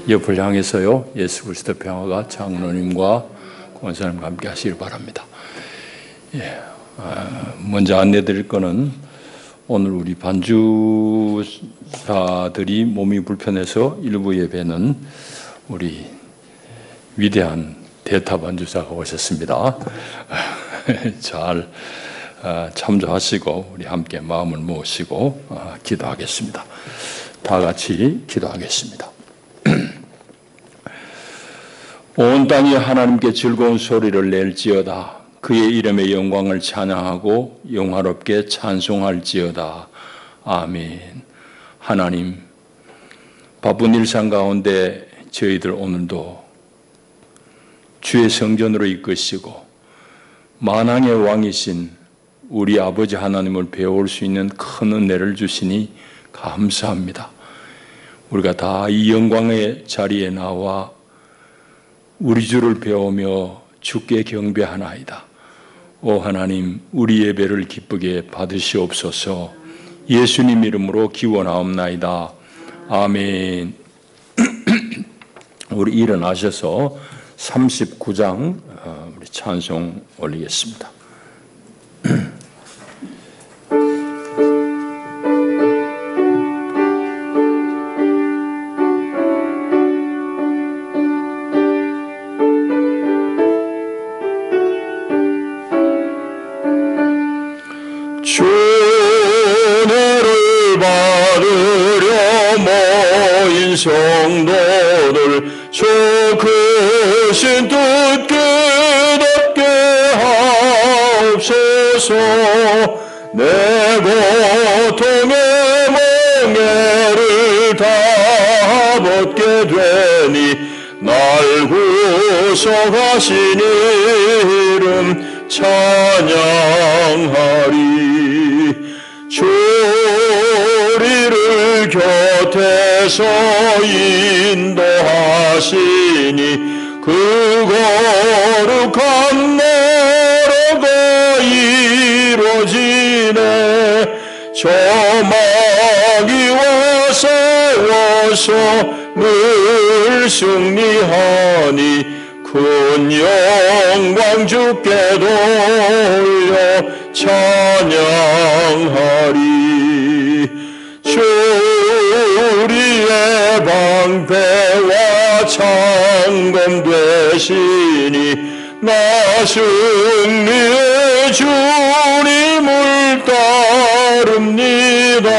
옆을 향해서요. 예수 그리스도 평화가 장로님과 권사님과 함께 하시길 바랍니다. 먼저 안내드릴 거는 오늘 우리 반주사들이 몸이 불편해서 일부 예배는 우리 위대한 대타 반주사가 오셨습니다. 잘 참조하시고 우리 함께 마음을 모으시고 기도하겠습니다. 다 같이 기도하겠습니다. 온 땅이 하나님께 즐거운 소리를 낼지어다. 그의 이름의 영광을 찬양하고 영화롭게 찬송할지어다. 아멘. 하나님, 바쁜 일상 가운데 저희들 오늘도 주의 성전으로 이끄시고 만왕의 왕이신 우리 아버지 하나님을 배울 수 있는 큰 은혜를 주시니 감사합니다. 우리가 다 이 영광의 자리에 나와 우리 주를 배우며 주께 경배하나이다. 오 하나님, 우리 예배를 기쁘게 받으시옵소서. 예수님 이름으로 기원하옵나이다. 아멘. 우리 일어나셔서 39장 우리 찬송 올리겠습니다. 주은혜를 받으려 모인 성도들 주 크신 뜻 깨닫게 하옵소서. 내 고통의 멍에를 다 벗게 되니 날 구속하신 이름 찬양하리. 주리를 곁에서 인도하시니 그 거룩한 나라가 이루어지네. 저 마귀와 싸워서 늘 승리하니 큰 영광 주께 돌려 찬양하리. 주리의 방패와 창검 되시니 나 승리의 주님을 따릅니다.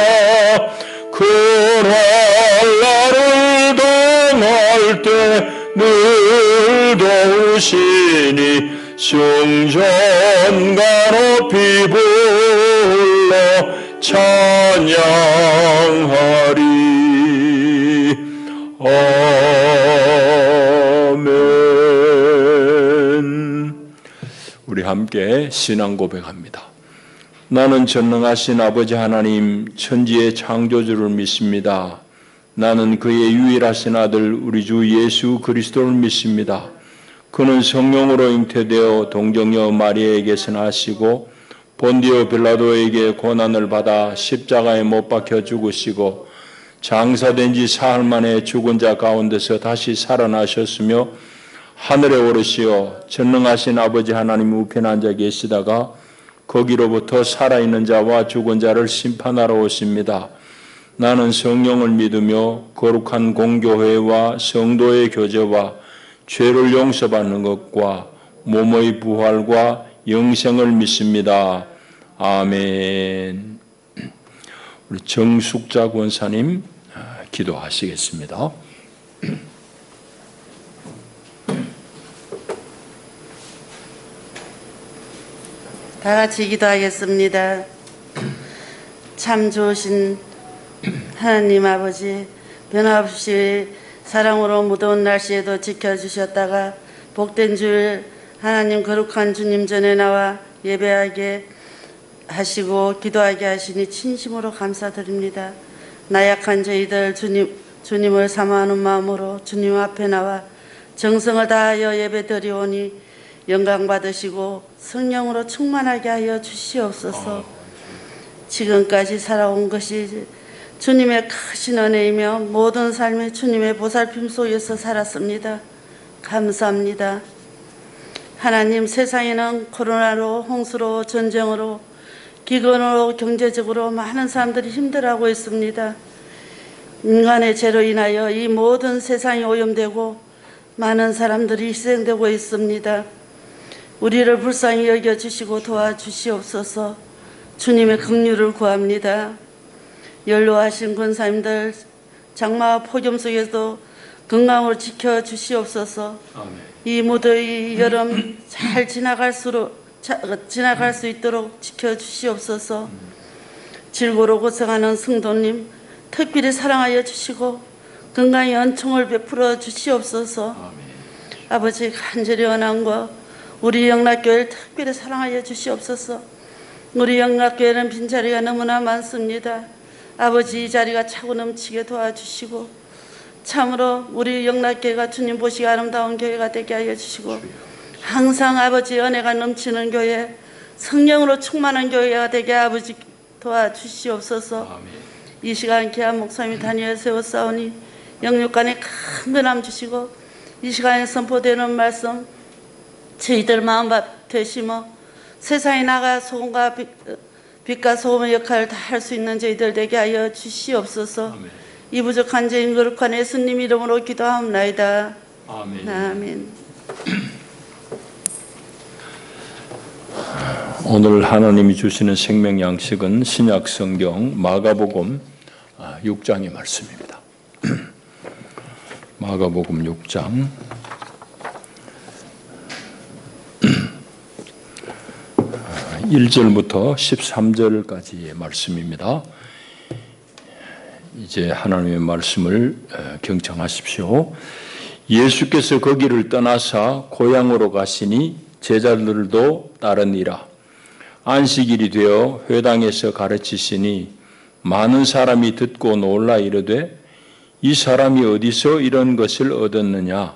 그날 나를 당할 때 늘 도우시니 승전가 높이 불러 찬양하리. 아멘. 우리 함께 신앙 고백합니다. 나는 전능하신 아버지 하나님 천지의 창조주를 믿습니다. 나는 그의 유일하신 아들 우리 주 예수 그리스도를 믿습니다. 그는 성령으로 잉태되어 동정녀 마리아에게서 나시고 본디오 빌라도에게 고난을 받아 십자가에 못 박혀 죽으시고 장사된 지 사흘 만에 죽은 자 가운데서 다시 살아나셨으며 하늘에 오르시어 전능하신 아버지 하나님 우편에 앉아 계시다가 거기로부터 살아있는 자와 죽은 자를 심판하러 오십니다. 나는 성령을 믿으며 거룩한 공교회와 성도의 교제와 죄를 용서받는 것과 몸의 부활과 영생을 믿습니다. 아멘. 우리 정숙자 권사님 기도하시겠습니다. 다 같이 기도하겠습니다. 참 좋으신 하나님 아버지, 변함없이 사랑으로 무더운 날씨에도 지켜주셨다가 복된 주일 하나님 거룩한 주님 전에 나와 예배하게 하시고 기도하게 하시니 진심으로 감사드립니다. 나약한 저희들 주님을 사모하는 마음으로 주님 앞에 나와 정성을 다하여 예배드리오니 영광 받으시고 성령으로 충만하게 하여 주시옵소서. 지금까지 살아온 것이 주님의 크신 은혜이며 모든 삶이 주님의 보살핌 속에서 살았습니다. 감사합니다. 하나님, 세상에는 코로나로, 홍수로, 전쟁으로, 기근으로, 경제적으로 많은 사람들이 힘들어하고 있습니다. 인간의 죄로 인하여 이 모든 세상이 오염되고 많은 사람들이 희생되고 있습니다. 우리를 불쌍히 여겨주시고 도와주시옵소서. 주님의 긍휼을 구합니다. 연로하신 권사님들 장마와 폭염 속에도 건강으로 지켜주시옵소서. 아멘. 이 무더위 여름 잘 지나갈 수 있도록 지켜주시옵소서. 질고로 고생하는 성도님 특별히 사랑하여 주시고 건강의 은총을 베풀어 주시옵소서. 아멘. 아버지, 간절히 원한과 우리 영락교회를 특별히 사랑하여 주시옵소서. 우리 영락교회는 빈자리가 너무나 많습니다. 아버지, 이 자리가 차고 넘치게 도와주시고 참으로 우리 영락교회가 주님 보시기 아름다운 교회가 되게 하여 주시고 항상 아버지 은혜가 넘치는 교회, 성령으로 충만한 교회가 되게 아버지 도와주시옵소서. 아멘. 이 시간 귀한 목사님이 다니엘 세웠사오니 영육간에 큰 변함 주시고 이 시간에 선포되는 말씀 저희들 마음밭에 심어 세상에 나가 소금과 빛과 소금의 역할을 다 할 수 있는 저희들 되게 하여 주시옵소서. 아멘. 이 부족한 죄인 거룩한 예수님 이름으로 기도하옵나이다. 아멘. 아멘. 오늘 하나님이 주시는 생명 양식은 신약 성경 마가복음 6장의 말씀입니다. 마가복음 6장 1절부터 13절까지의 말씀입니다. 이제 하나님의 말씀을 경청하십시오. 예수께서 거기를 떠나사 고향으로 가시니 제자들도 따르니라. 안식일이 되어 회당에서 가르치시니 많은 사람이 듣고 놀라 이르되 이 사람이 어디서 이런 것을 얻었느냐?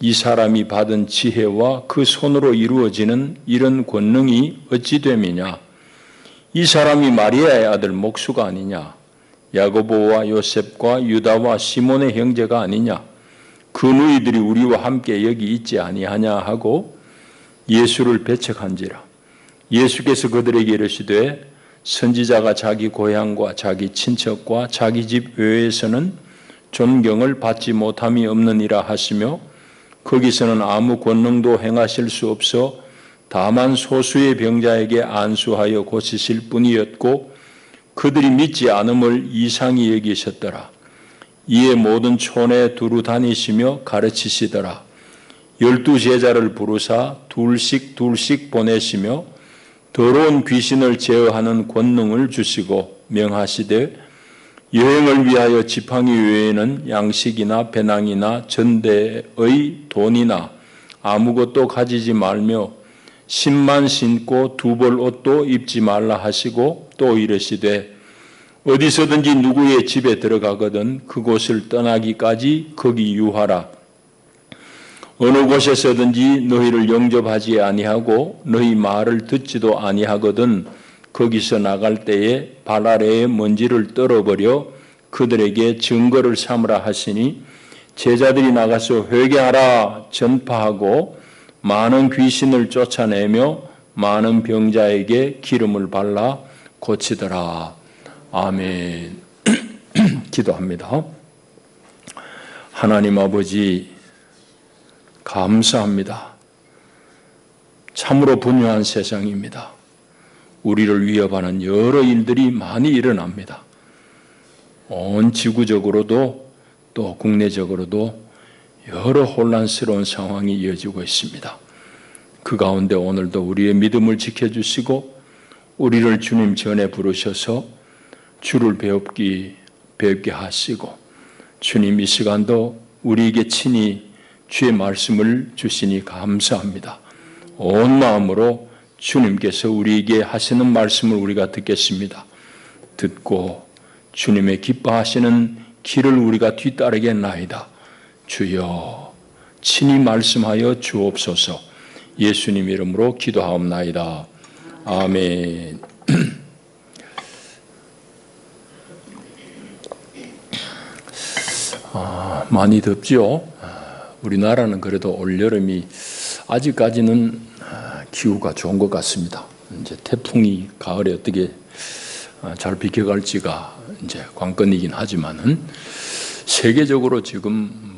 이 사람이 받은 지혜와 그 손으로 이루어지는 이런 권능이 어찌 됨이냐? 이 사람이 마리아의 아들 목수가 아니냐? 야고보와 요셉과 유다와 시몬의 형제가 아니냐? 그 너희들이 우리와 함께 여기 있지 아니하냐 하고 예수를 배척한지라. 예수께서 그들에게 이르시되 선지자가 자기 고향과 자기 친척과 자기 집 외에서는 존경을 받지 못함이 없느니라 하시며 거기서는 아무 권능도 행하실 수 없어 다만 소수의 병자에게 안수하여 고치실 뿐이었고 그들이 믿지 않음을 이상히 여기셨더라. 이에 모든 촌에 두루 다니시며 가르치시더라. 12 제자를 부르사 둘씩 보내시며 더러운 귀신을 제어하는 권능을 주시고 명하시되 여행을 위하여 지팡이 외에는 양식이나 배낭이나 전대의 돈이나 아무것도 가지지 말며 신만 신고 2벌 옷도 입지 말라 하시고 또 이르시되 어디서든지 누구의 집에 들어가거든 그곳을 떠나기까지 거기 유하라. 어느 곳에서든지 너희를 영접하지 아니하고 너희 말을 듣지도 아니하거든 거기서 나갈 때에 발 아래에 먼지를 떨어버려 그들에게 증거를 삼으라 하시니 제자들이 나가서 회개하라 전파하고 많은 귀신을 쫓아내며 많은 병자에게 기름을 발라 고치더라. 아멘. 기도합니다. 하나님 아버지 감사합니다. 참으로 분유한 세상입니다. 우리를 위협하는 여러 일들이 많이 일어납니다. 온 지구적으로도 또 국내적으로도 여러 혼란스러운 상황이 이어지고 있습니다. 그 가운데 오늘도 우리의 믿음을 지켜주시고 우리를 주님 전에 부르셔서 주를 배웁게 하시고 주님 이 시간도 우리에게 친히 주의 말씀을 주시니 감사합니다. 온 마음으로 주님께서 우리에게 하시는 말씀을 우리가 듣겠습니다. 듣고 주님의 기뻐하시는 길을 우리가 뒤따르겠나이다. 주여 친히 말씀하여 주옵소서. 예수님 이름으로 기도하옵나이다. 아멘. 많이 덥죠. 우리나라는 그래도 올여름이 아직까지는 기후가 좋은 것 같습니다. 이제 태풍이 가을에 어떻게 잘 비켜갈지가 이제 관건이긴 하지만은 세계적으로 지금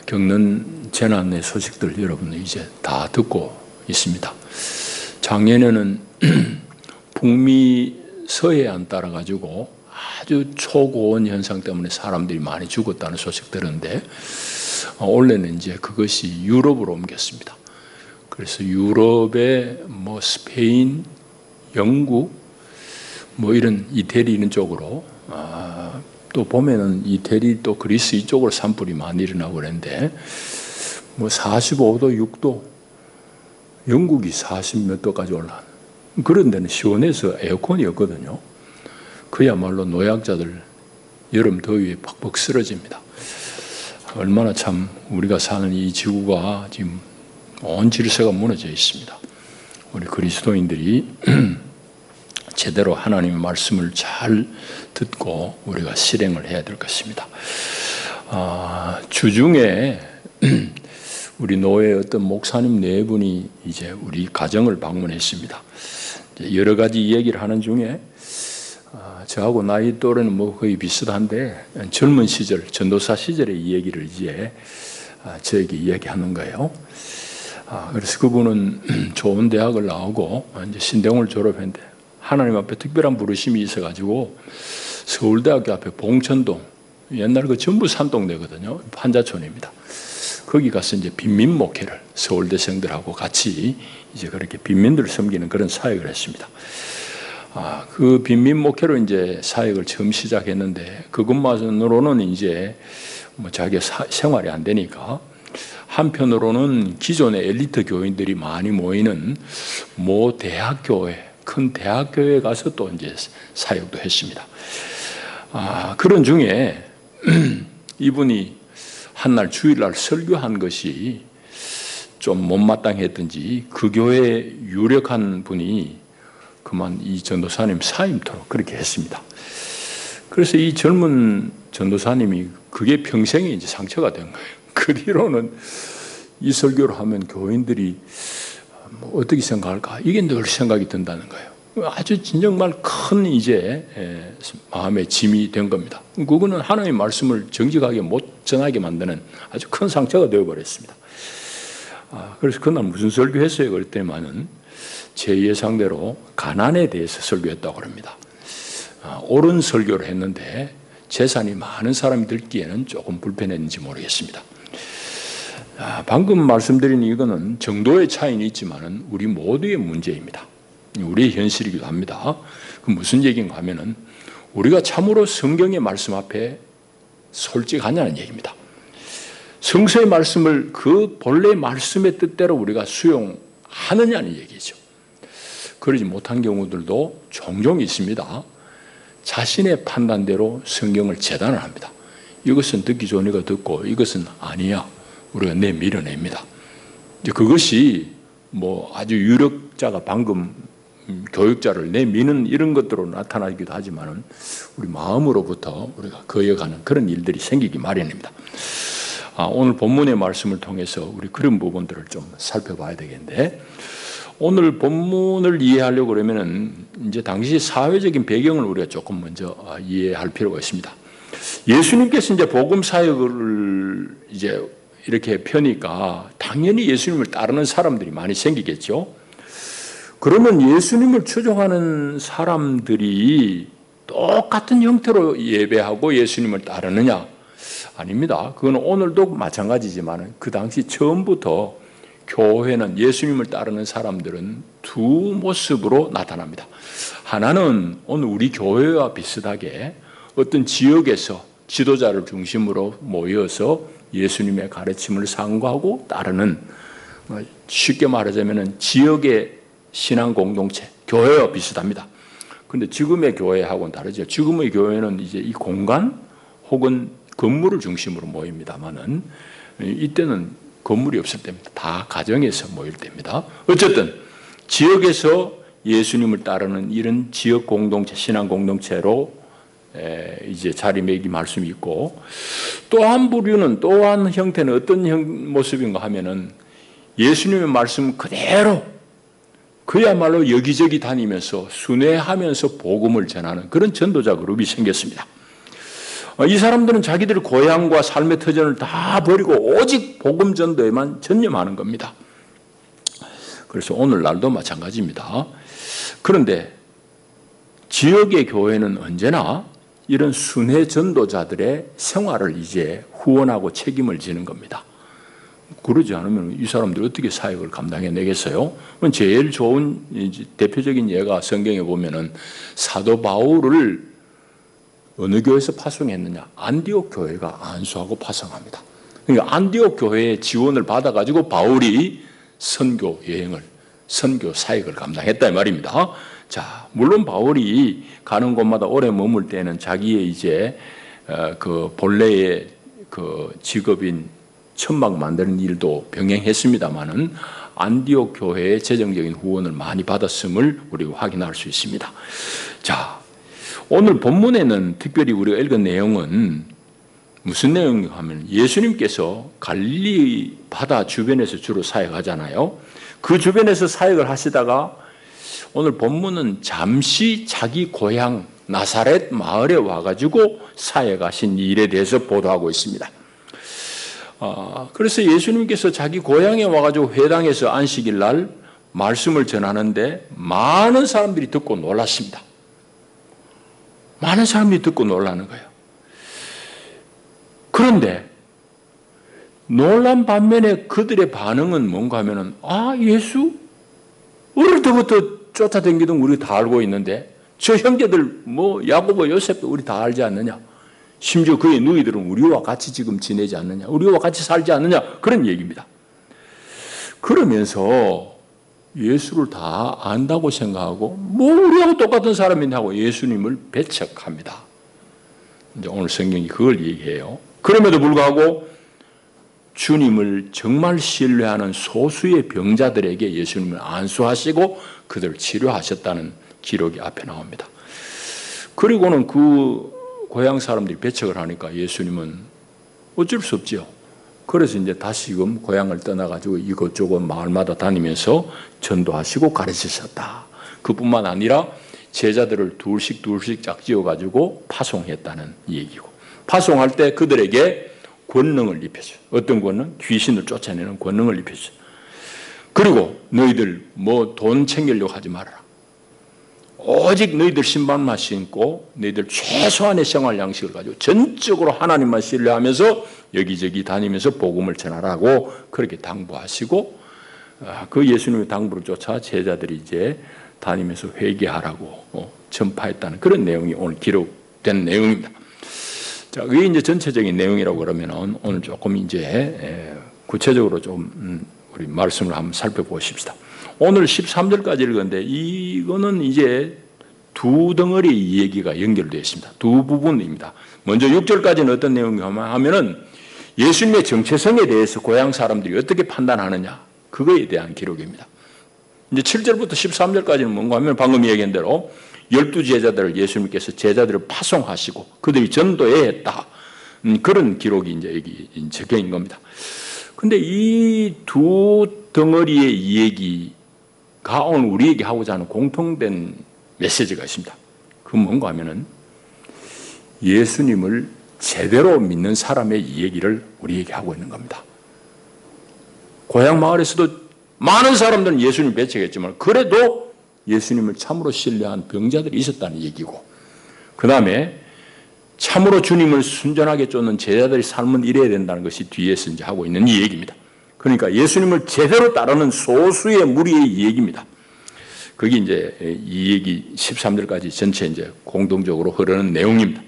겪는 재난의 소식들 여러분 이제 다 듣고 있습니다. 작년에는 북미 서해안 따라 가지고 아주 초고온 현상 때문에 사람들이 많이 죽었다는 소식 들었는데 올해는 이제 그것이 유럽으로 옮겼습니다. 그래서 유럽의 스페인, 영국 이런 이태리 이런 쪽으로 또 보면은 이태리 또 그리스 이쪽으로 산불이 많이 일어나고 그랬는데 45도, 6도, 영국이 40 몇 도까지 올라가는 그런 데는 시원해서 에어컨이 없거든요. 그야말로 노약자들 여름 더위에 팍팍 쓰러집니다. 얼마나 참 우리가 사는 이 지구가 지금 온 질서가 무너져 있습니다. 우리 그리스도인들이 제대로 하나님의 말씀을 잘 듣고 우리가 실행을 해야 될 것입니다. 주중에 우리 노회 어떤 목사님 네 분이 이제 우리 가정을 방문했습니다. 여러 가지 얘기를 하는 중에 저하고 나이 또래는 거의 비슷한데 젊은 시절, 전도사 시절의 이 얘기를 이제 저에게 이야기하는 거예요. 그래서 그분은 좋은 대학을 나오고 이제 신대공을 졸업했는데 하나님 앞에 특별한 부르심이 있어가지고 서울대학교 앞에 봉천동, 옛날 그 전부 산동네거든요. 판자촌입니다. 거기 가서 이제 빈민 목회를 서울대생들하고 같이 이제 그렇게 빈민들을 섬기는 그런 사역을 했습니다. 그 빈민 목회로 이제 사역을 처음 시작했는데 그것만으로는 이제 자기 생활이 안 되니까 한편으로는 기존의 엘리트 교인들이 많이 모이는 대학교회, 큰 대학교에 가서 또 이제 사역도 했습니다. 그런 중에 이분이 한날 주일날 설교한 것이 좀 못마땅했던지 그 교회에 유력한 분이 그만 이 전도사님 사임토록 그렇게 했습니다. 그래서 이 젊은 전도사님이 그게 평생에 이제 상처가 된 거예요. 그 뒤로는 이 설교를 하면 교인들이 어떻게 생각할까? 이게 늘 생각이 든다는 거예요. 아주 정말 큰 이제 마음의 짐이 된 겁니다. 그거는 하나님의 말씀을 정직하게 못 전하게 만드는 아주 큰 상처가 되어버렸습니다. 그래서 그날 무슨 설교했어요? 그럴 때만은 제 예상대로 가난에 대해서 설교했다고 합니다. 옳은 설교를 했는데 재산이 많은 사람이 듣기에는 조금 불편했는지 모르겠습니다. 방금 말씀드린 이거는 정도의 차이는 있지만 우리 모두의 문제입니다. 우리의 현실이기도 합니다. 그 무슨 얘기인가 하면은 우리가 참으로 성경의 말씀 앞에 솔직하냐는 얘기입니다. 성서의 말씀을 그 본래 말씀의 뜻대로 우리가 수용하느냐는 얘기죠. 그러지 못한 경우들도 종종 있습니다. 자신의 판단대로 성경을 재단을 합니다. 이것은 듣기 좋으니까 듣고 이것은 아니야. 우리가 내밀어냅니다. 이제 그것이 아주 유력자가 방금 교육자를 내미는 이런 것들로 나타나기도 하지만은 우리 마음으로부터 우리가 거여가는 그런 일들이 생기기 마련입니다. 오늘 본문의 말씀을 통해서 우리 그런 부분들을 좀 살펴봐야 되겠는데 오늘 본문을 이해하려고 그러면은 이제 당시 사회적인 배경을 우리가 조금 먼저 이해할 필요가 있습니다. 예수님께서 이제 복음 사역을 이제 이렇게 펴니까 당연히 예수님을 따르는 사람들이 많이 생기겠죠. 그러면 예수님을 추종하는 사람들이 똑같은 형태로 예배하고 예수님을 따르느냐? 아닙니다. 그건 오늘도 마찬가지지만 그 당시 처음부터 교회는 예수님을 따르는 사람들은 두 모습으로 나타납니다. 하나는 오늘 우리 교회와 비슷하게 어떤 지역에서 지도자를 중심으로 모여서 예수님의 가르침을 상고하고 따르는, 쉽게 말하자면 지역의 신앙 공동체, 교회와 비슷합니다. 그런데 지금의 교회하고는 다르죠. 지금의 교회는 이제 이 공간 혹은 건물을 중심으로 모입니다만은 이때는 건물이 없을 때입니다. 다 가정에서 모일 때입니다. 어쨌든 지역에서 예수님을 따르는 이런 지역 공동체, 신앙 공동체로 이제 자리매김 말씀이 있고, 또 한 부류는, 또 한 형태는 어떤 모습인가 하면은 예수님의 말씀 그대로 그야말로 여기저기 다니면서 순회하면서 복음을 전하는 그런 전도자 그룹이 생겼습니다. 이 사람들은 자기들 고향과 삶의 터전을 다 버리고 오직 복음 전도에만 전념하는 겁니다. 그래서 오늘날도 마찬가지입니다. 그런데 지역의 교회는 언제나 이런 순회 전도자들의 생활을 이제 후원하고 책임을 지는 겁니다. 그러지 않으면 이 사람들이 어떻게 사역을 감당해내겠어요? 제일 좋은 대표적인 예가 성경에 보면은 사도 바울을 어느 교회에서 파송했느냐? 안디옥 교회가 안수하고 파송합니다. 그러니까 안디옥 교회의 지원을 받아가지고 바울이 선교 여행을, 선교 사역을 감당했다 이 말입니다. 자, 물론 바울이 가는 곳마다 오래 머물 때는 자기의 이제 그 본래의 그 직업인 천막 만드는 일도 병행했습니다만은 안디옥 교회의 재정적인 후원을 많이 받았음을 우리가 확인할 수 있습니다. 자, 오늘 본문에는 특별히 우리가 읽은 내용은 무슨 내용인가 하면 예수님께서 갈릴리 바다 주변에서 주로 사역하잖아요. 그 주변에서 사역을 하시다가 오늘 본문은 잠시 자기 고향 나사렛 마을에 와가지고 사역하신 일에 대해서 보도하고 있습니다. 그래서 예수님께서 자기 고향에 와가지고 회당에서 안식일 날 말씀을 전하는데 많은 사람들이 듣고 놀랐습니다. 많은 사람들이 듣고 놀라는 거예요. 그런데 놀란 반면에 그들의 반응은 뭔가 하면은, 예수? 어릴 때부터 쫓아다니던 우리 다 알고 있는데 저 형제들 야고보 요셉도 우리 다 알지 않느냐? 심지어 그의 누이들은 우리와 같이 지금 지내지 않느냐? 우리와 같이 살지 않느냐? 그런 얘기입니다. 그러면서 예수를 다 안다고 생각하고 우리하고 똑같은 사람이냐 하고 예수님을 배척합니다. 이제 오늘 성경이 그걸 얘기해요. 그럼에도 불구하고 주님을 정말 신뢰하는 소수의 병자들에게 예수님을 안수하시고 그들을 치료하셨다는 기록이 앞에 나옵니다. 그리고는 그 고향 사람들이 배척을 하니까 예수님은 어쩔 수 없죠. 그래서 이제 다시금 고향을 떠나가지고 이것저것 마을마다 다니면서 전도하시고 가르치셨다. 그뿐만 아니라 제자들을 둘씩 짝지어가지고 파송했다는 얘기고, 파송할 때 그들에게 권능을 입혀줘요. 어떤 권능? 귀신을 쫓아내는 권능을 입혀줘요. 그리고 너희들 돈 챙기려고 하지 말아라. 오직 너희들 신발만 신고 너희들 최소한의 생활 양식을 가지고 전적으로 하나님만 신뢰하면서 여기저기 다니면서 복음을 전하라고 그렇게 당부하시고, 그 예수님의 당부를 쫓아 제자들이 이제 다니면서 회개하라고 전파했다는 그런 내용이 오늘 기록된 내용입니다. 자, 그게 이제 전체적인 내용이라고 그러면 오늘 조금 이제 구체적으로 좀 우리 말씀을 한번 살펴보십시다. 오늘 13절까지 읽었는데 이거는 이제 두 덩어리의 얘기가 연결되어 있습니다. 두 부분입니다. 먼저 6절까지는 어떤 내용이냐 하면은 예수님의 정체성에 대해서 고향 사람들이 어떻게 판단하느냐, 그거에 대한 기록입니다. 이제 7절부터 13절까지는 뭔가 하면 방금 얘기한 대로 12제자들을 예수님께서 제자들을 파송하시고 그들이 전도해 했다. 그런 기록이 이제 여기 적혀 있는 겁니다. 근데 이 두 덩어리의 얘기가 오늘 우리에게 하고자 하는 공통된 메시지가 있습니다. 그건 뭔가 하면은 예수님을 제대로 믿는 사람의 이 얘기를 우리에게 하고 있는 겁니다. 고향 마을에서도 많은 사람들은 예수님을 배척했지만 그래도 예수님을 참으로 신뢰한 병자들이 있었다는 얘기고, 그 다음에 참으로 주님을 순전하게 쫓는 제자들의 삶은 이래야 된다는 것이 뒤에서 이제 하고 있는 이 얘기입니다. 그러니까 예수님을 제대로 따르는 소수의 무리의 이 얘기입니다. 그게 이제 이 얘기 13절까지 전체 이제 공동적으로 흐르는 내용입니다.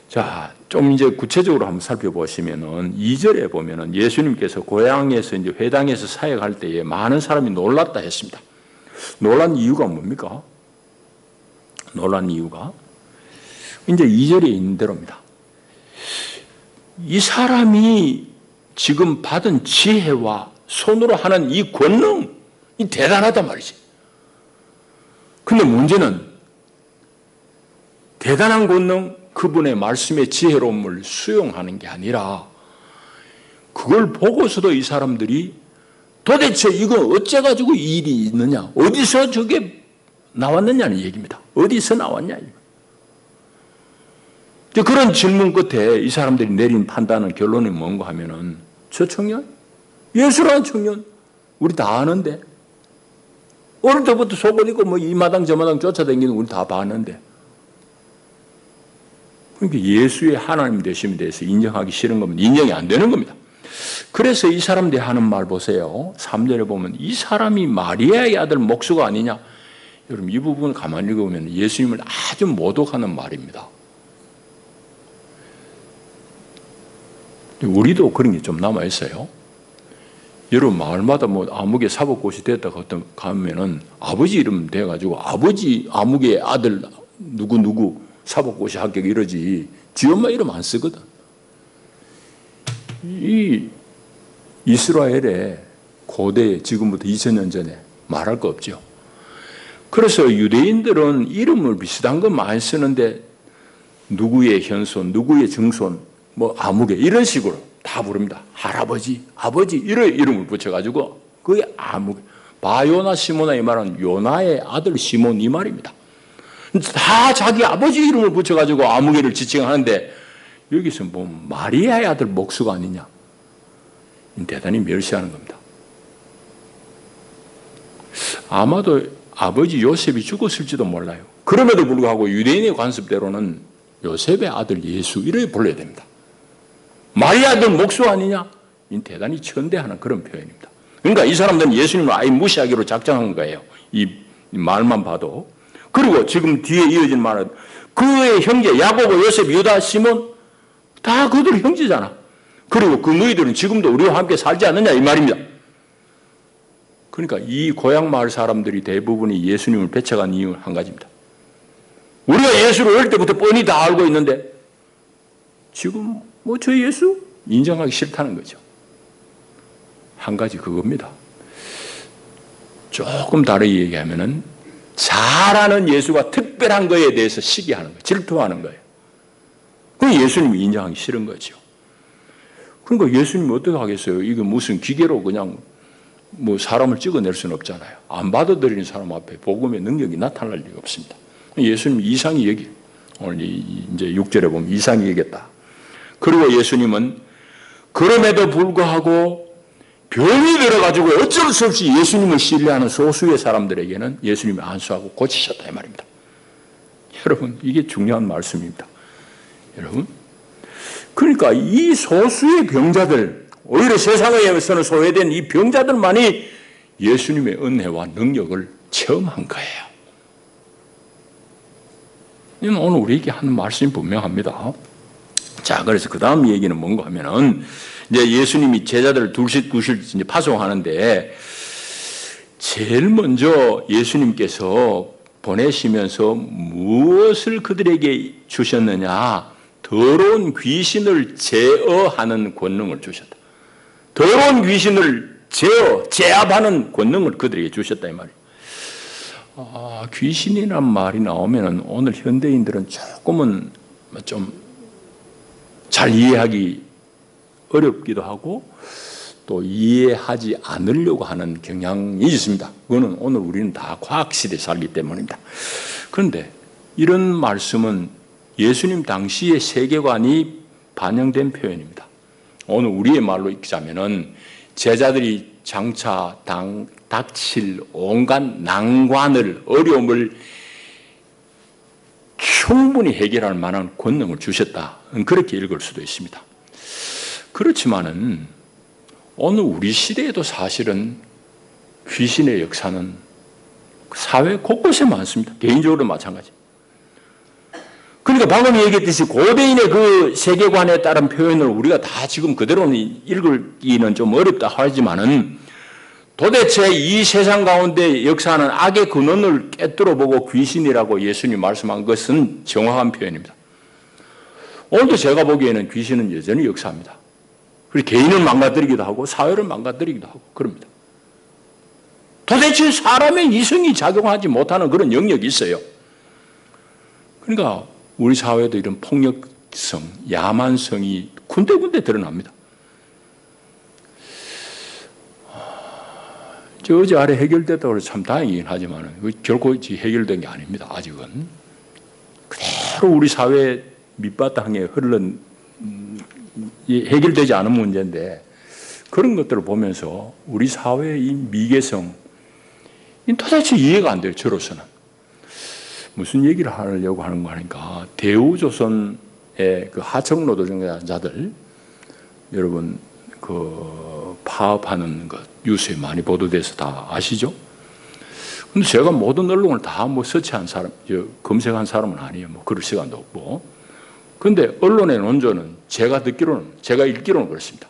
자, 좀 이제 구체적으로 한번 살펴보시면은 2절에 보면은 예수님께서 고향에서 이제 회당에서 사역할 때에 많은 사람이 놀랐다 했습니다. 놀란 이유가 뭡니까? 놀란 이유가 이제 2절에 있는 대로입니다. 이 사람이 지금 받은 지혜와 손으로 하는 이 권능이 대단하단 말이지. 근데 문제는 대단한 권능, 그분의 말씀의 지혜로움을 수용하는 게 아니라 그걸 보고서도 이 사람들이 도대체 이거 어째가지고 이 일이 있느냐, 어디서 저게 나왔느냐는 얘기입니다. 어디서 나왔냐. 그런 질문 끝에 이 사람들이 내린 판단은 결론이 뭔가 하면은 저 청년? 예수라는 청년? 우리 다 아는데. 어릴 때부터 속옷 입고 뭐 이 마당 저 마당 쫓아다니는 우리 다 봤는데. 그러니까 예수의 하나님 되심에 대해서 인정하기 싫은 겁니다. 인정이 안 되는 겁니다. 그래서 이 사람들이 하는 말 보세요. 3절에 보면 이 사람이 마리아의 아들 목수가 아니냐. 여러분 이 부분을 가만히 읽어보면 예수님을 아주 모독하는 말입니다. 우리도 그런 게 좀 남아있어요. 여러분 마을마다 뭐 아무개 사법고시 됐다가 가면은 아버지 이름 돼가지고 아버지 아무개 아들 누구 사법고시 합격 이러지 지 엄마 이름 안 쓰거든. 이 이스라엘에 고대에 지금부터 2000년 전에 말할 거 없죠. 그래서 유대인들은 이름을 비슷한 거 많이 쓰는데 누구의 현손, 누구의 증손, 뭐 아무개 이런 식으로 다 부릅니다. 할아버지, 아버지 이런 이름을 붙여가지고 그게 아무개. 바요나 시모나 이 말은 요나의 아들 시몬 이 말입니다. 다 자기 아버지 이름을 붙여가지고 아무개를 지칭하는데 여기서 뭐 마리아의 아들 목수가 아니냐. 대단히 멸시하는 겁니다. 아마도 아버지 요셉이 죽었을지도 몰라요. 그럼에도 불구하고 유대인의 관습대로는 요셉의 아들 예수 이렇게 불러야 됩니다. 마리아 아들 목수 아니냐? 대단히 천대하는 그런 표현입니다. 그러니까 이 사람들은 예수님을 아예 무시하기로 작정한 거예요. 이 말만 봐도. 그리고 지금 뒤에 이어진 말은 그의 형제 야고보, 요셉, 유다, 시몬 다 그들 형제잖아. 그리고 그 너희들은 지금도 우리와 함께 살지 않느냐 이 말입니다. 그러니까 이 고향 마을 사람들이 대부분이 예수님을 배척한 이유는 한 가지입니다. 우리가 예수를 어릴 때부터 뻔히 다 알고 있는데 지금 뭐 저 예수 인정하기 싫다는 거죠. 한 가지 그겁니다. 조금 다르게 얘기하면은 잘 아는 예수가 특별한 거에 대해서 시기하는 거예요. 질투하는 거예요. 그 예수님이 인정하기 싫은 거죠. 그러니까 예수님이 어떻게 하겠어요? 이거 무슨 기계로 그냥 뭐 사람을 찍어낼 수는 없잖아요. 안 받아들이는 사람 앞에 복음의 능력이 나타날 리가 없습니다. 예수님 이상히 얘기. 오늘 이제 6절에 보면 이상히 얘기했다. 그리고 예수님은 그럼에도 불구하고 병이 들어가지고 어쩔 수 없이 예수님을 신뢰하는 소수의 사람들에게는 예수님이 안수하고 고치셨다 이 말입니다. 여러분 이게 중요한 말씀입니다. 여러분 그러니까 이 소수의 병자들 오히려 세상에서는 소외된 이 병자들만이 예수님의 은혜와 능력을 체험한 거예요. 이건 오늘 우리에게 하는 말씀이 분명합니다. 자, 그래서 그 다음 얘기는 뭔가 하면은 이제 예수님이 제자들을 둘씩 이제 파송하는데 제일 먼저 예수님께서 보내시면서 무엇을 그들에게 주셨느냐? 더러운 귀신을 제어하는 권능을 주셨다. 더러운 귀신을 제압하는 권능을 그들에게 주셨다 이 말이에요. 귀신이란 말이 나오면은 오늘 현대인들은 조금은 좀 잘 이해하기 어렵기도 하고 또 이해하지 않으려고 하는 경향이 있습니다. 그거는 오늘 우리는 다 과학시대에 살기 때문입니다. 그런데 이런 말씀은 예수님 당시의 세계관이 반영된 표현입니다. 오늘 우리의 말로 읽자면은 제자들이 장차 닥칠 온갖 난관을 어려움을 충분히 해결할 만한 권능을 주셨다. 그렇게 읽을 수도 있습니다. 그렇지만은 오늘 우리 시대에도 사실은 귀신의 역사는 사회 곳곳에 많습니다. 개인적으로 마찬가지. 그러니까 방금 얘기했듯이 고대인의 그 세계관에 따른 표현을 우리가 다 지금 그대로는 읽기는 좀 어렵다 하지만은 도대체 이 세상 가운데 역사하는 악의 근원을 깨뜨려 보고 귀신이라고 예수님이 말씀한 것은 정확한 표현입니다. 오늘도 제가 보기에는 귀신은 여전히 역사합니다. 그리고 개인을 망가뜨리기도 하고 사회를 망가뜨리기도 하고 그럽니다. 도대체 사람의 이성이 작용하지 못하는 그런 영역이 있어요. 그러니까 우리 사회도 이런 폭력성, 야만성이 군데군데 드러납니다. 어제 아래 해결됐다고 해서 참 다행이긴 하지만 결코 해결된 게 아닙니다. 아직은. 그대로 우리 사회 밑바탕에 흐르는 해결되지 않은 문제인데 그런 것들을 보면서 우리 사회의 이 미개성 도대체 이해가 안 돼요. 저로서는. 무슨 얘기를 하려고 하는 거 하니까 대우조선의 그 하청 노동자들 여러분 그 파업하는 것 뉴스에 많이 보도돼서 다 아시죠? 근데 제가 모든 언론을 다 뭐 서치한 사람, 검색한 사람은 아니에요. 뭐 그럴 시간도 없고. 근데 언론의 논조는 제가 읽기로는 그렇습니다.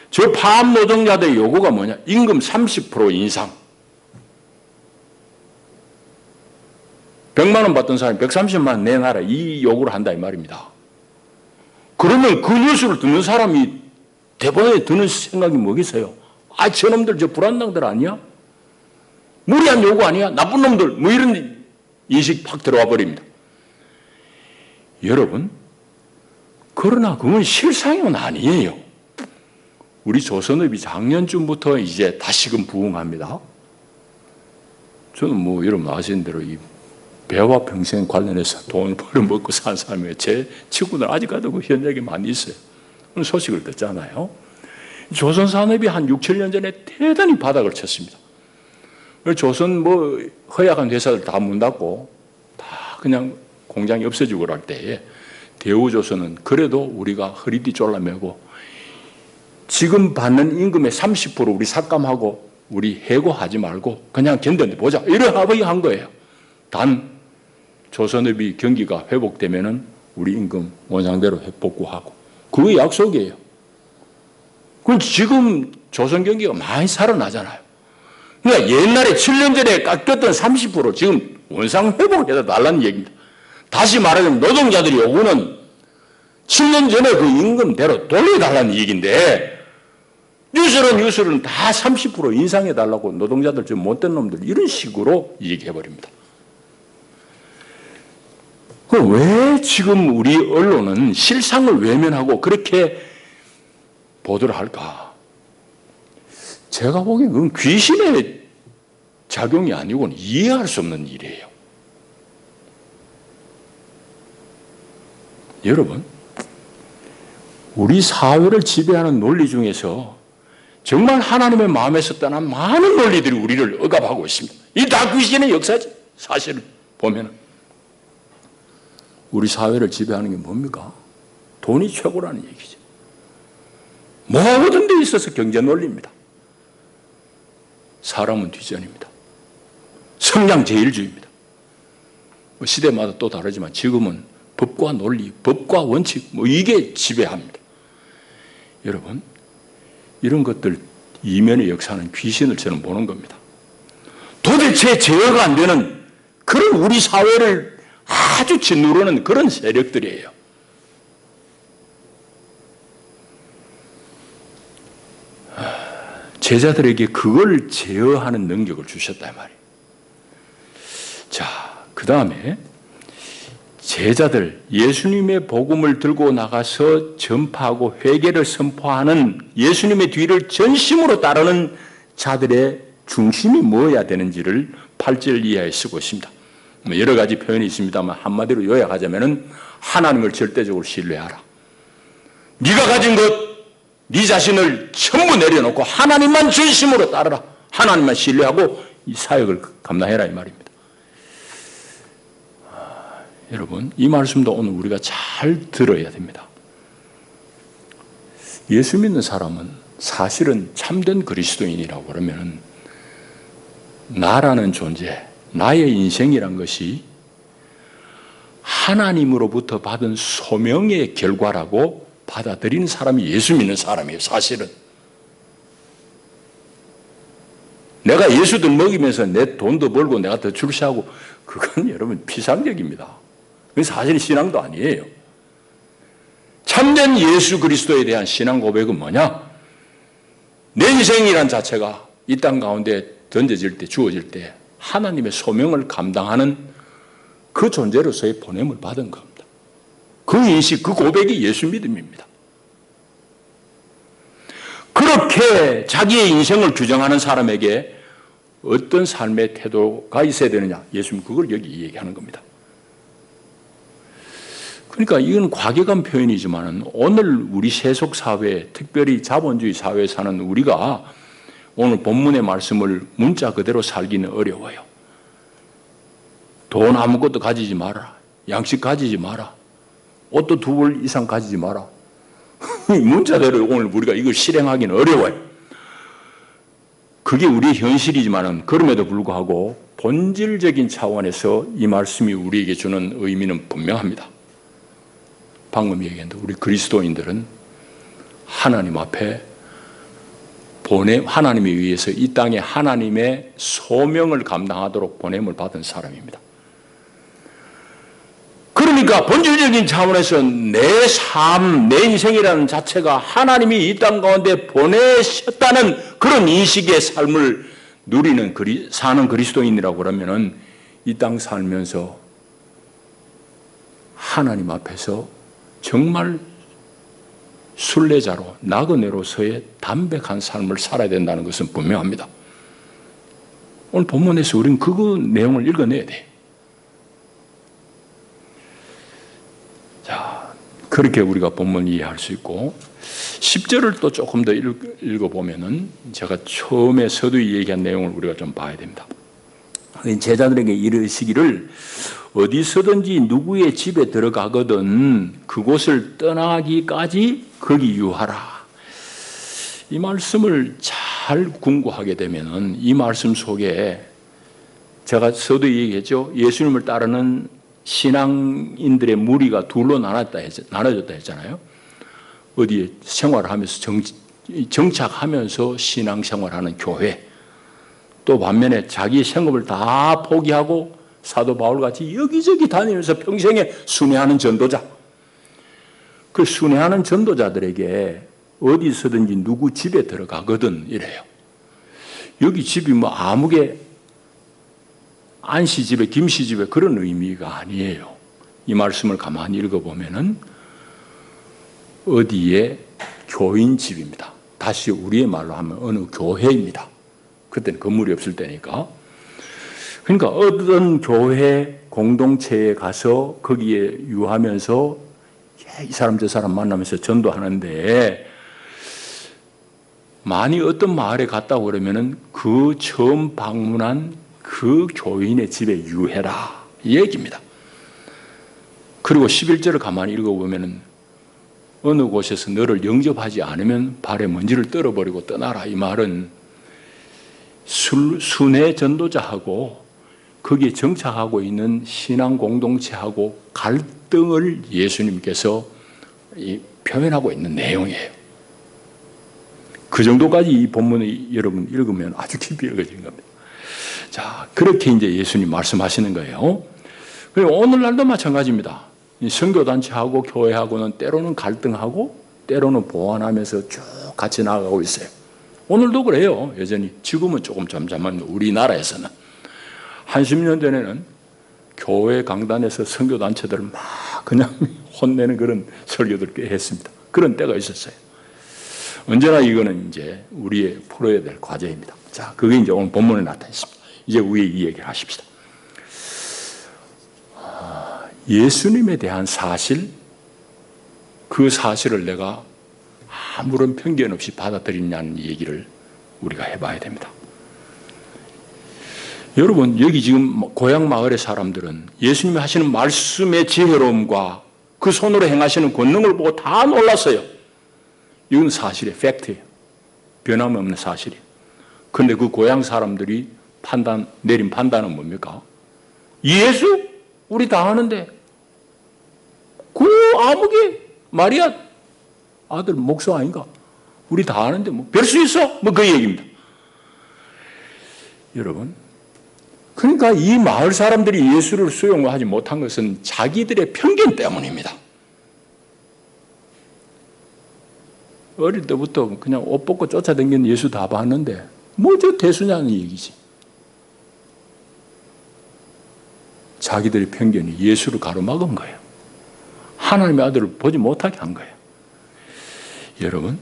저 파업 노동자들의 요구가 뭐냐? 임금 30% 인상. 100만 원 받던 사람이 130만 원 내놔라. 이 요구를 한다 이 말입니다. 그러면 그 뉴스를 듣는 사람이 대본에 드는 생각이 뭐겠어요? 아, 저놈들 저 불안당들 아니야? 무리한 요구 아니야? 나쁜 놈들 뭐 이런 인식 팍 들어와 버립니다. 여러분, 그러나 그건 실상은 아니에요. 우리 조선업이 작년쯤부터 이제 다시금 부흥합니다. 저는 뭐 여러분 아시는 대로 이 배와 평생 관련해서 돈을 벌어먹고 산 사람이에요. 제 친구들 아직까지도 그 현장에 많이 있어요. 오늘 소식을 듣잖아요. 조선산업이 한 6, 7년 전에 대단히 바닥을 쳤습니다. 조선 뭐 허약한 회사들 다 문 닫고 다 그냥 공장이 없어지고 그럴 때에 대우조선은 그래도 우리가 허리띠 졸라매고 지금 받는 임금의 30% 우리 삭감하고 우리 해고하지 말고 그냥 견뎌보자. 이런 합의한 거예요. 단 조선업이 경기가 회복되면은 우리 임금 원상대로 복구하고 그게 약속이에요. 그럼 지금 조선 경기가 많이 살아나잖아요. 그러니까 옛날에 7년 전에 깎였던 30% 지금 원상 회복해서 달라는 얘기입니다. 다시 말하자면 노동자들이 요구는 7년 전에 그 임금대로 돌려달라는 얘기인데 뉴스는 다 30% 인상해달라고 노동자들 좀 못된 놈들 이런 식으로 얘기해버립니다. 그럼 왜 지금 우리 언론은 실상을 외면하고 그렇게 보도를 할까? 제가 보기엔 그건 귀신의 작용이 아니고는 이해할 수 없는 일이에요. 여러분, 우리 사회를 지배하는 논리 중에서 정말 하나님의 마음에서 떠난 많은 논리들이 우리를 억압하고 있습니다. 이 다 귀신의 역사지. 사실을 보면은. 우리 사회를 지배하는 게 뭡니까? 돈이 최고라는 얘기죠. 모든 데 있어서 경제 논리입니다. 사람은 뒷전입니다. 성장 제일주의입니다. 시대마다 또 다르지만 지금은 법과 논리, 법과 원칙 이게 지배합니다. 여러분, 이런 것들 이면의 역사는 귀신을 저는 보는 겁니다. 도대체 제어가 안 되는 그런 우리 사회를 아주 짓누르는 그런 세력들이에요. 제자들에게 그걸 제어하는 능력을 주셨단 말이에요. 자, 그 다음에 제자들, 예수님의 복음을 들고 나가서 전파하고 회개를 선포하는 예수님의 뒤를 전심으로 따르는 자들의 중심이 뭐어야 되는지를 8절 이하에 쓰고 있습니다. 여러 가지 표현이 있습니다만 한마디로 요약하자면 하나님을 절대적으로 신뢰하라. 네가 가진 것, 네 자신을 전부 내려놓고 하나님만 전심으로 따르라. 하나님만 신뢰하고 이 사역을 감당해라 이 말입니다. 여러분, 이 말씀도 오늘 우리가 잘 들어야 됩니다. 예수 믿는 사람은 사실은 참된 그리스도인이라고 그러면 나라는 존재, 나의 인생이란 것이 하나님으로부터 받은 소명의 결과라고 받아들이는 사람이 예수 믿는 사람이에요. 사실은 내가 예수들 먹이면서 내 돈도 벌고 내가 더 출세하고 그건 여러분 피상적입니다. 그건 사실 신앙도 아니에요. 참된 예수 그리스도에 대한 신앙 고백은 뭐냐? 내 인생이란 자체가 이 땅 가운데 던져질 때, 주어질 때 하나님의 소명을 감당하는 그 존재로서의 보냄을 받은 겁니다. 그 인식, 그 고백이 예수 믿음입니다. 그렇게 자기의 인생을 규정하는 사람에게 어떤 삶의 태도가 있어야 되느냐? 예수님 그걸 여기 얘기하는 겁니다. 그러니까 이건 과격한 표현이지만 오늘 우리 세속 사회, 특별히 자본주의 사회에 사는 우리가 오늘 본문의 말씀을 문자 그대로 살기는 어려워요. 돈 아무것도 가지지 마라. 양식 가지지 마라. 옷도 2벌 이상 가지지 마라. 문자대로 오늘 우리가 이걸 실행하기는 어려워요. 그게 우리의 현실이지만 그럼에도 불구하고 본질적인 차원에서 이 말씀이 우리에게 주는 의미는 분명합니다. 방금 얘기했는데 우리 그리스도인들은 하나님 앞에 하나님에 의해서 이 땅에 하나님의 소명을 감당하도록 보냄을 받은 사람입니다. 그러니까 본질적인 차원에서 내 삶, 내 인생이라는 자체가 하나님이 이 땅 가운데 보내셨다는 그런 인식의 삶을 누리는 사는 그리스도인이라고 그러면은 이 땅 살면서 하나님 앞에서 정말 순례자로 나그네로서의 담백한 삶을 살아야 된다는 것은 분명합니다. 오늘 본문에서 우리는 그 내용을 읽어내야 돼. 자, 그렇게 우리가 본문을 이해할 수 있고 10절을 또 조금 더 읽어보면은 제가 처음에 서두에 얘기한 내용을 우리가 좀 봐야 됩니다. 제자들에게 이르시기를 어디서든지 누구의 집에 들어가거든 그곳을 떠나기까지 거기 유하라. 이 말씀을 잘 궁구하게 되면은 이 말씀 속에 제가 서두에 얘기했죠. 예수님을 따르는 신앙인들의 무리가 둘로 나눠졌다 했잖아요. 어디에 생활을 하면서 정착하면서 신앙생활하는 교회, 또 반면에 자기 생업을 다 포기하고 사도 바울같이 여기저기 다니면서 평생에 순회하는 전도자. 그 순회하는 전도자들에게 어디서든지 누구 집에 들어가거든 이래요. 여기 집이 뭐 아무개 안시집에 김씨집에 그런 의미가 아니에요. 이 말씀을 가만히 읽어보면은 어디에 교인 집입니다. 다시 우리의 말로 하면 어느 교회입니다. 그때는 건물이 없을 때니까. 그러니까 어떤 교회 공동체에 가서 거기에 유하면서 이 사람 저 사람 만나면서 전도하는데 만이 어떤 마을에 갔다고 그러면은 그 처음 방문한 그 교인의 집에 유해라 이 얘기입니다. 그리고 11절을 가만히 읽어보면은 어느 곳에서 너를 영접하지 않으면 발에 먼지를 떨어버리고 떠나라. 이 말은 순회 전도자하고 거기에 정착하고 있는 신앙 공동체하고 갈등을 예수님께서 표현하고 있는 내용이에요. 그 정도까지 이 본문을 여러분 읽으면 아주 깊이 읽어진 겁니다. 자, 그렇게 이제 예수님 말씀하시는 거예요. 그리고 오늘날도 마찬가지입니다. 선교단체하고 교회하고는 때로는 갈등하고 때로는 보완하면서 쭉 같이 나아가고 있어요. 오늘도 그래요. 여전히. 지금은 조금 잠잠한 우리나라에서는. 한 10년 전에는 교회 강단에서 선교단체들을 막 그냥 혼내는 그런 설교들 꽤 했습니다. 그런 때가 있었어요. 언제나 이거는 이제 우리의 풀어야 될 과제입니다. 자, 그게 이제 오늘 본문에 나타나 있습니다. 이제 위에 이 얘기를 하십시다. 예수님에 대한 사실, 그 사실을 내가 아무런 편견 없이 받아들이냐는 얘기를 우리가 해봐야 됩니다. 여러분, 여기 지금 고향 마을의 사람들은 예수님이 하시는 말씀의 지혜로움과 그 손으로 행하시는 권능을 보고 다 놀랐어요. 이건 사실이에요. 팩트예요. 변함없는 사실이에요. 그런데 그 고향 사람들이 내린 판단은 뭡니까? 예수? 우리 다 아는데. 그 아무개 마리아 아들 목사 아닌가? 우리 다 아는데 뭐 별 수 있어? 뭐 그 얘기입니다. 여러분, 그러니까 이 마을 사람들이 예수를 수용하지 못한 것은 자기들의 편견 때문입니다. 어릴 때부터 그냥 옷 벗고 쫓아다니는 예수 다 봤는데 뭐 저 대수냐는 얘기지. 자기들의 편견이 예수를 가로막은 거예요. 하나님의 아들을 보지 못하게 한 거예요. 여러분,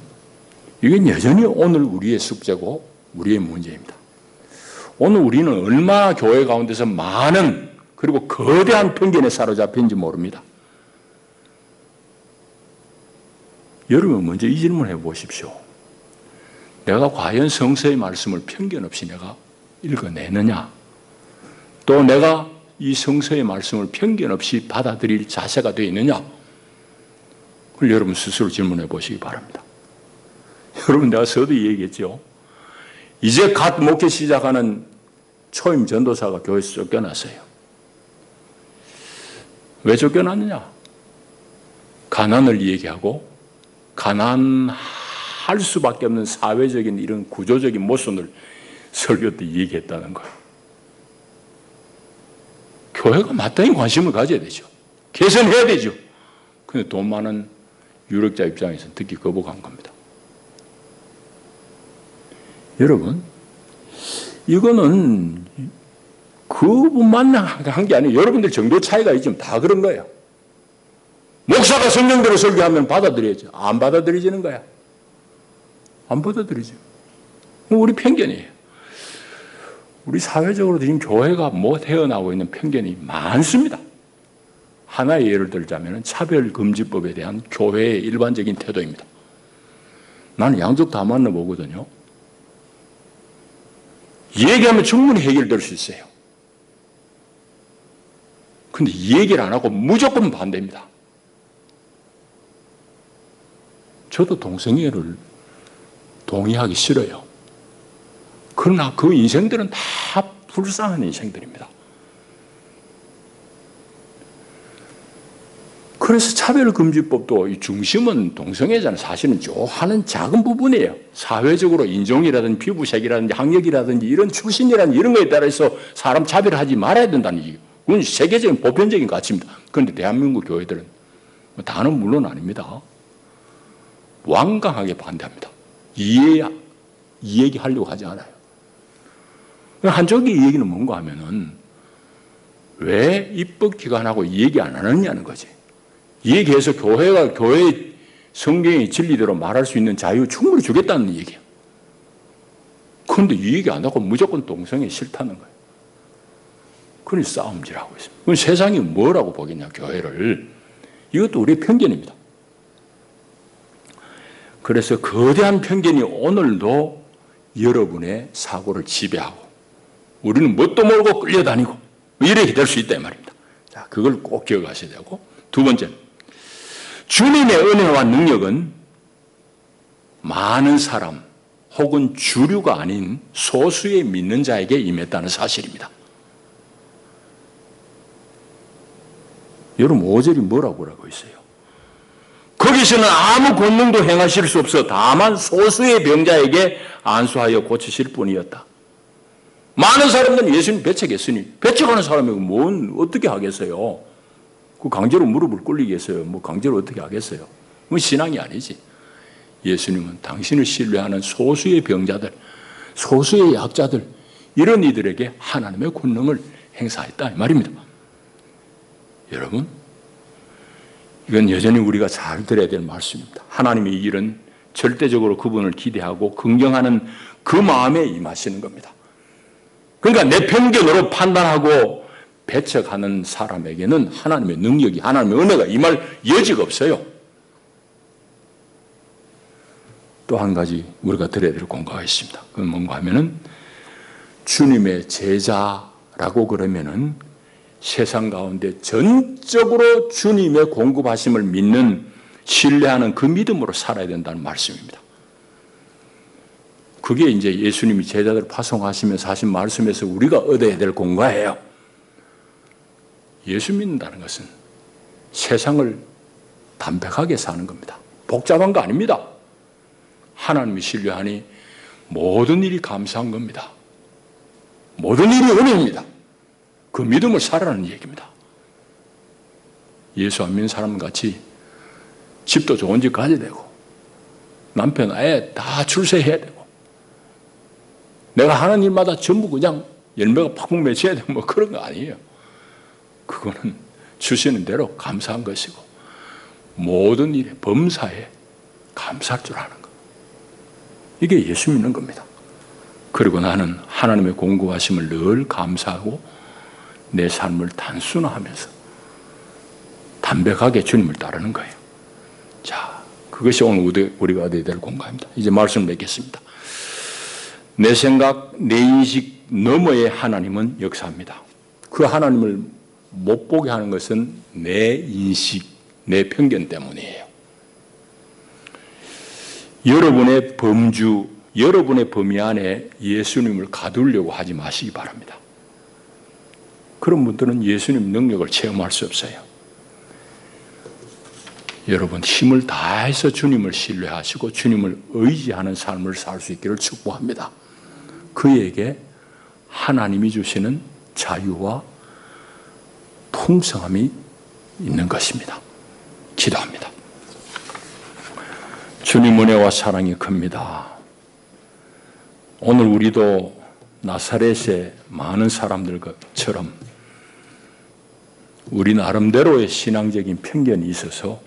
이건 여전히 오늘 우리의 숙제고 우리의 문제입니다. 오늘 우리는 얼마나 교회 가운데서 많은 그리고 거대한 편견에 사로잡힌지 모릅니다. 여러분 먼저 이 질문을 해보십시오. 내가 과연 성서의 말씀을 편견 없이 내가 읽어내느냐? 또 내가 이 성서의 말씀을 편견 없이 받아들일 자세가 되어 있느냐? 그걸 여러분 스스로 질문해 보시기 바랍니다. 여러분, 내가 서두에 얘기했죠. 이제 갓 목회 시작하는 초임 전도사가 교회에서 쫓겨났어요. 왜 쫓겨났느냐? 가난을 얘기하고 가난할 수밖에 없는 사회적인 이런 구조적인 모순을 설교 때 얘기했다는 거예요. 교회가 마땅히 관심을 가져야 되죠. 개선해야 되죠. 근데 돈 많은 유력자 입장에서는 듣기 거부한 겁니다. 여러분, 이거는 그분만 한 게 아니에요. 여러분들 정도 차이가 있지만 다 그런 거예요. 목사가 성경대로 설교하면 받아들여야죠. 안 받아들여지는 거야. 안 받아들이죠. 우리 편견이에요. 우리 사회적으로 지금 교회가 태어나고 있는 편견이 많습니다. 하나의 예를 들자면 차별금지법에 대한 교회의 일반적인 태도입니다. 나는 양쪽 다 만나보거든요. 얘기하면 충분히 해결될 수 있어요. 근데 이 얘기를 안 하고 무조건 반대입니다. 저도 동성애를 동의하기 싫어요. 그러나 그 인생들은 다 불쌍한 인생들입니다. 그래서 차별금지법도 이 중심은 동성애자는 사실은 하는 작은 부분이에요. 사회적으로 인종이라든지 피부색이라든지 학력이라든지 이런 출신이라든지 이런 거에 따라서 사람 차별하지 말아야 된다는 얘기예요. 그건 세계적인 보편적인 가치입니다. 그런데 대한민국 교회들은 다는 물론 아닙니다. 완강하게 반대합니다. 이 얘기 하려고 하지 않아요. 한쪽의 이 얘기는 뭔가 하면은 왜 입법기관하고 이 얘기 안 하느냐는 거지. 이 얘기해서 교회가 교회의 성경의 진리대로 말할 수 있는 자유 충분히 주겠다는 얘기야. 그런데 이 얘기 안 하고 무조건 동성애 싫다는 거예요. 그래서 싸움질하고 있습니다. 그럼 세상이 뭐라고 보겠냐, 교회를. 이것도 우리의 편견입니다. 그래서 거대한 편견이 오늘도 여러분의 사고를 지배하고 우리는 뭣도 모르고 끌려다니고 이렇게 될 수 있다 이 말입니다. 자, 그걸 꼭 기억하셔야 되고, 두 번째는 주님의 은혜와 능력은 많은 사람 혹은 주류가 아닌 소수의 믿는 자에게 임했다는 사실입니다. 여러분 5절이 뭐라고 하고 있어요? 거기서는 아무 권능도 행하실 수 없어 다만 소수의 병자에게 안수하여 고치실 뿐이었다. 많은 사람들은 예수님 배척했으니 배척하는 사람이 어떻게 하겠어요? 그 강제로 무릎을 꿇리겠어요? 강제로 어떻게 하겠어요? 그건 신앙이 아니지. 예수님은 당신을 신뢰하는 소수의 병자들, 소수의 약자들, 이런 이들에게 하나님의 권능을 행사했다 이 말입니다. 여러분, 이건 여전히 우리가 잘 들어야 될 말씀입니다. 하나님의 일은 절대적으로 그분을 기대하고 긍정하는 그 마음에 임하시는 겁니다. 그러니까 내 편견으로 판단하고 배척하는 사람에게는 하나님의 능력이, 하나님의 은혜가 임할 여지가 없어요. 또 한 가지 우리가 들어야 될 공과가 있습니다. 그건 뭔가 하면은 주님의 제자라고 그러면은 세상 가운데 전적으로 주님의 공급하심을 믿는, 신뢰하는 그 믿음으로 살아야 된다는 말씀입니다. 그게 이제 예수님이 제자들을 파송하시면서 하신 말씀에서 우리가 얻어야 될 공과예요. 예수 믿는다는 것은 세상을 담백하게 사는 겁니다. 복잡한 거 아닙니다. 하나님을 신뢰하니 모든 일이 감사한 겁니다. 모든 일이 은혜입니다. 그 믿음을 살아라는 얘기입니다. 예수 안 믿는 사람 같이 집도 좋은 집 가져야 되고 남편 애 다 출세해야 되고 내가 하는 일마다 전부 그냥 열매가 팍팍 맺혀야 되고 그런 거 아니에요. 그거는 주시는 대로 감사한 것이고 모든 일에 범사에 감사할 줄 아는 것. 이게 예수 믿는 겁니다. 그리고 나는 하나님의 공급하심을 늘 감사하고 내 삶을 단순화하면서 담백하게 주님을 따르는 거예요. 자, 그것이 오늘 우리가 얻어야 될 공간입니다. 이제 말씀을 맺겠습니다. 내 생각, 내 인식 너머의 하나님은 역사합니다. 그 하나님을 못 보게 하는 것은 내 인식, 내 편견 때문이에요. 여러분의 범주, 여러분의 범위 안에 예수님을 가두려고 하지 마시기 바랍니다. 그런 분들은 예수님 능력을 체험할 수 없어요. 여러분 힘을 다해서 주님을 신뢰하시고 주님을 의지하는 삶을 살 수 있기를 축복합니다. 그에게 하나님이 주시는 자유와 풍성함이 있는 것입니다. 기도합니다. 주님 은혜와 사랑이 큽니다. 오늘 우리도 나사렛의 많은 사람들처럼 우리 나름대로의 신앙적인 편견이 있어서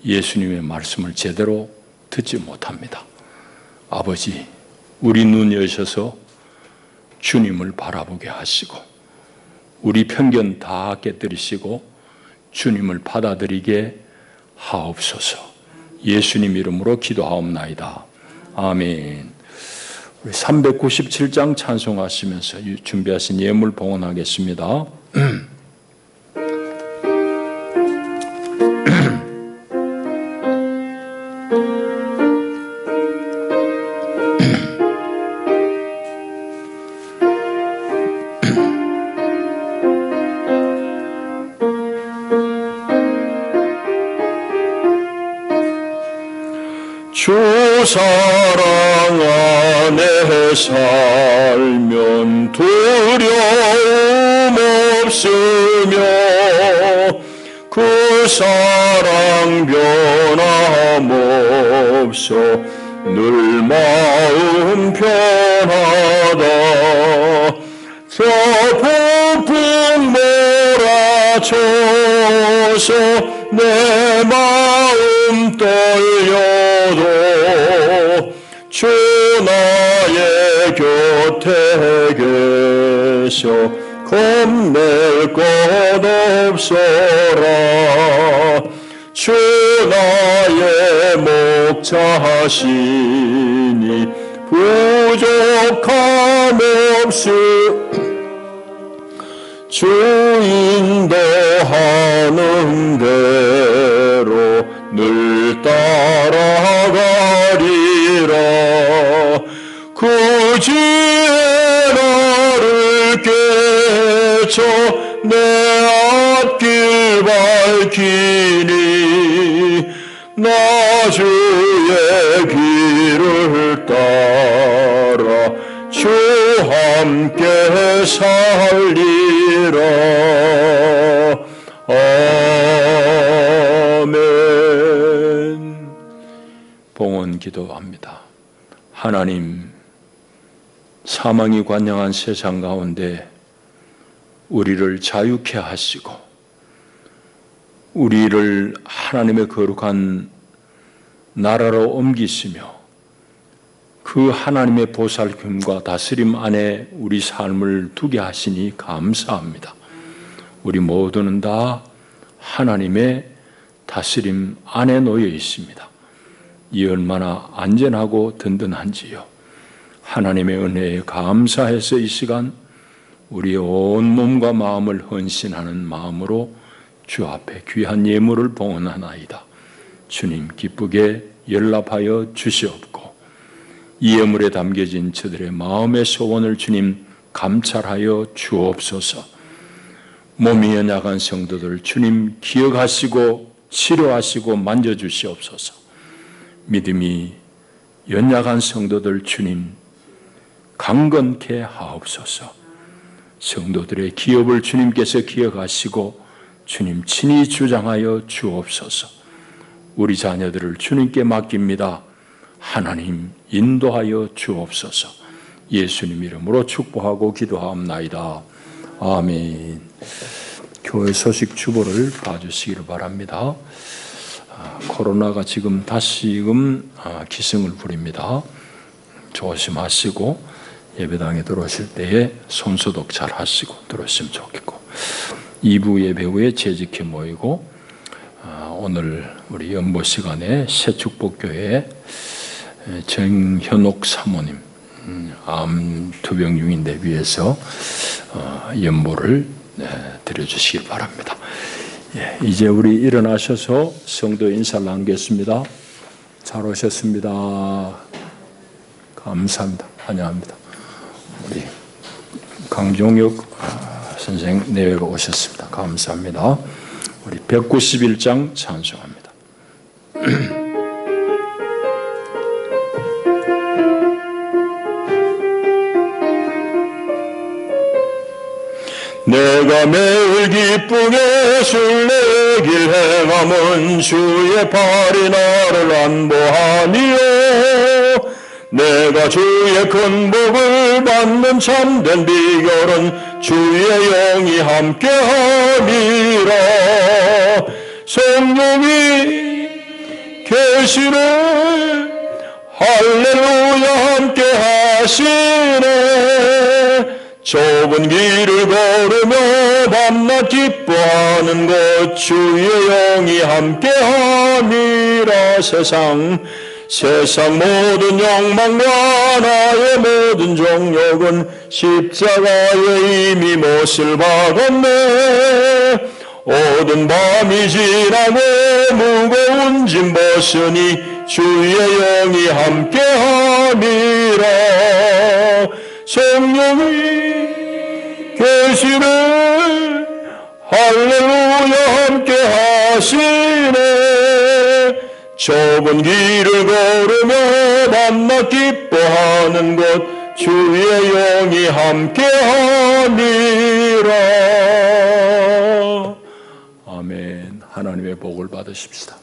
예수님의 말씀을 제대로 듣지 못합니다. 아버지, 우리 눈 여셔서 주님을 바라보게 하시고 우리 편견 다 깨뜨리시고 주님을 받아들이게 하옵소서. 예수님 이름으로 기도하옵나이다. 아멘. 우리 397장 찬송하시면서 준비하신 예물 봉헌하겠습니다. 주 사랑 안에 살면 두려움 없으며 그 사랑 변함없어 늘 마음 편하다. 저 폭풍 몰아쳐서 내 마음 떨려도 주 나의 곁에 계셔 겁낼 것 없어라. 주 나의 목자시니 부족함 없으 주 인도하는 대로 늘 따라가리라. 그 지혜 나를 깨쳐 내 앞길 밝히니 나 주의 길을 따라 주 함께 살리라. 아멘. 봉헌 기도합니다. 하나님, 사망이 관영한 세상 가운데 우리를 자유케 하시고 우리를 하나님의 거룩한 나라로 옮기시며 그 하나님의 보살핌과 다스림 안에 우리 삶을 두게 하시니 감사합니다. 우리 모두는 다 하나님의 다스림 안에 놓여 있습니다. 이 얼마나 안전하고 든든한지요. 하나님의 은혜에 감사해서 이 시간 우리의 온 몸과 마음을 헌신하는 마음으로 주 앞에 귀한 예물을 봉헌하나이다. 주님 기쁘게 연락하여 주시옵고 이 예물에 담겨진 저들의 마음의 소원을 주님 감찰하여 주옵소서. 몸이 연약한 성도들 주님 기억하시고 치료하시고 만져주시옵소서. 믿음이 연약한 성도들 주님 강건케 하옵소서. 성도들의 기업을 주님께서 기억하시고 주님 친히 주장하여 주옵소서. 우리 자녀들을 주님께 맡깁니다. 하나님 인도하여 주옵소서. 예수님 이름으로 축복하고 기도하옵나이다. 아멘. 교회 소식 주보를 봐주시기를 바랍니다. 코로나가 지금 다시금 기승을 부립니다. 조심하시고 예배당에 들어오실 때에 손소독 잘 하시고 들어오시면 좋겠고, 2부 예배 후에 재직해 모이고, 오늘 우리 연보 시간에 새축복교회 정현옥 사모님 암 투병 중인데 위해서 연보를 드려주시길 바랍니다. 이제 우리 일어나셔서 성도 인사를 나누겠습니다. 잘 오셨습니다. 감사합니다. 환영합니다. 우리 강종혁 선생 내외가 오셨습니다. 감사합니다. 우리 191장 찬송합니다. 내가 매일 기쁘게 술래길 행함은 주의 팔이 나를 안보하니요. 내가 주의 큰 복을 받는 참된 비결은 주의 영이 함께함이라. 성령이 계시네 할렐루야 함께하시네. 좁은 길을 걸으며 밤낮 기뻐하는 것 주의 영이 함께함이라. 세상 모든 욕망과 나의 모든 정욕은 십자가에 이미 못을 박았네. 오든 밤이 지나고 무거운 짐 벗으니 주의 영이 함께함이라. 성령이 계시네 할렐루야 함께하시네. 좁은 길을 걸으며 밤낮 기뻐하는 것 주의 영이 함께하니라. 아멘. 하나님의 복을 받으십시다.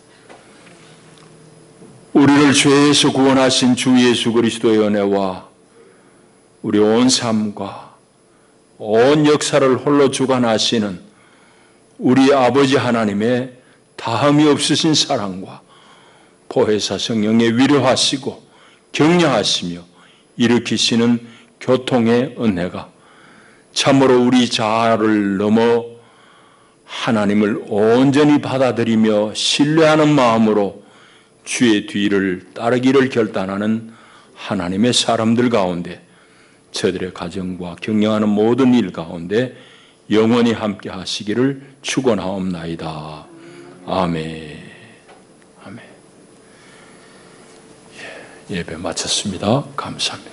우리를 죄에서 구원하신 주 예수 그리스도의 은혜와 우리 온 삶과 온 역사를 홀로 주관하시는 우리 아버지 하나님의 다함이 없으신 사랑과 보혜사 성령의 위로하시고 격려하시며 일으키시는 교통의 은혜가 참으로 우리 자아를 넘어 하나님을 온전히 받아들이며 신뢰하는 마음으로 주의 뒤를 따르기를 결단하는 하나님의 사람들 가운데, 저들의 가정과 경영하는 모든 일 가운데 영원히 함께 하시기를 축원하옵나이다. 아멘. 아멘. 예배 마쳤습니다. 감사합니다.